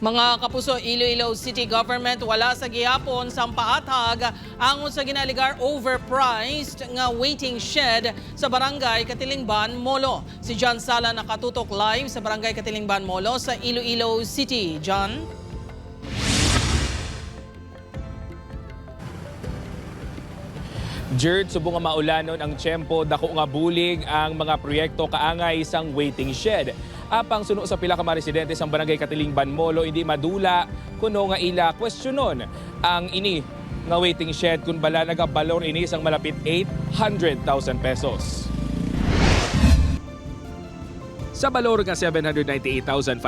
Mga kapuso, Iloilo City Government wala sa gihapon sa paatag angon sa ginaligar overpriced nga waiting shed sa Barangay Katilingban, Molo. Si John Sala nakatutok live sa Barangay Katilingban, Molo sa Iloilo City. John? Jerd, subong nga maulanon ang tiyempo, dako nga bulig ang mga proyekto kaangay isang waiting shed. Apang suno sa pila ka mga residente sa Barangay Katilingban, Molo, hindi madula kuno nga ila kwestiyonon ang ini nga waiting shed kung bala nagabalor ini sang malapit 800,000 pesos. Sa balor nga 798,525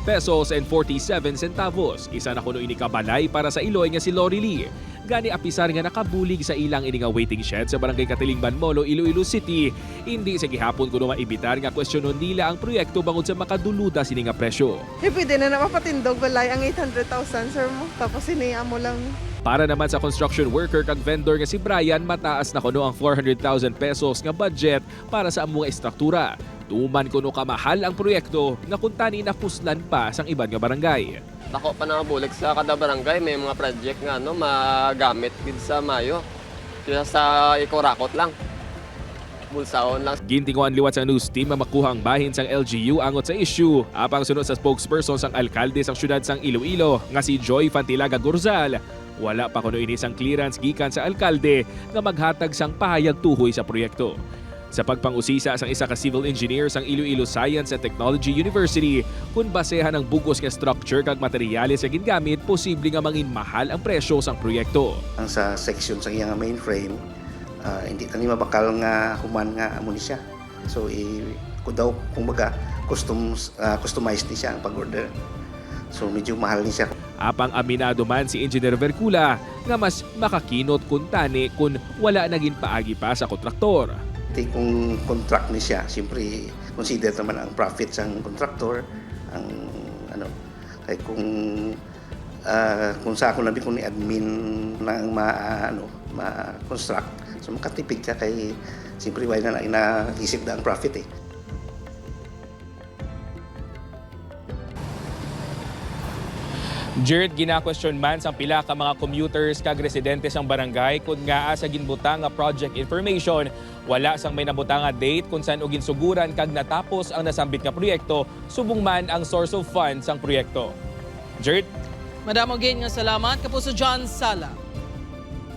pesos and 47 centavos. Isa na kuno ini kabalay para sa Iloy nga si Lori Lee. Gani apisar nga nakabulig sa ilang ini nga waiting shed sa Barangay Katilingban, Molo, Iloilo City. Hindi sa gihapon kuno maibitar nga kwestiyonon nila ang proyekto bangod sa makaduluda sini nga presyo. Pwede na mapatindog balay ang 800,000 sir mo. Tapos sinaya mo lang. Para naman sa construction worker kag vendor nga si Brian, mataas na kuno ang 400,000 pesos nga budget para sa among istruktura. Tuman kuno kamahal ang proyekto nga kuntani na puslan pa sang iban nga barangay. Dako pa na bulik sa kada barangay may mga project nga magamit gid sa Mayo. Kaya sa ikorakot lang. Bulsaon lang. Gintinguan liwat sa news team nga makuha ang bahin sang LGU angot sa issue. Apang sunod sa spokesperson sang alkalde sang syudad sang Iloilo nga si Joy Fantilaga Gorzal. Wala pa kuno ini sang clearance gikan sa alkalde nga maghatag sang pahayag tuhoy sa proyekto. Sa pagpangusisa sang isa ka civil engineer sang Iloilo Science and Technology University, kung basehan ang bugos nga structure kag materyales nga gingamit, posible nga mangin mahal ang presyo sang proyekto. Ang sa section sa iyang mainframe, hindi tani mabakal nga human nga amo ni siya. So kumbaga customized ni siya ang pag-order. So medyo mahal ni siya. Apang aminado man si Engineer Vercula nga mas makakinot kun tani kung wala naging paagi pa sa kontraktor. Kung contract ni siya, siyempre consider naman ang profit sang contractor, ang kay kung sa ako nabi kung ni admin na ma-construct, so makatipid siya kay siyempre why na inaisip na ang profit eh. Jared, gina-question man sang pila ka mga commuters kag residente sang barangay kung nga sa ginbutang nga project information, wala sang may nabutang nga date kung saan og ginsuguran kag natapos ang nasambit nga proyekto, subong man ang source of funds sang proyekto. Jared? Madamo gid nga salamat kapuso John Sala.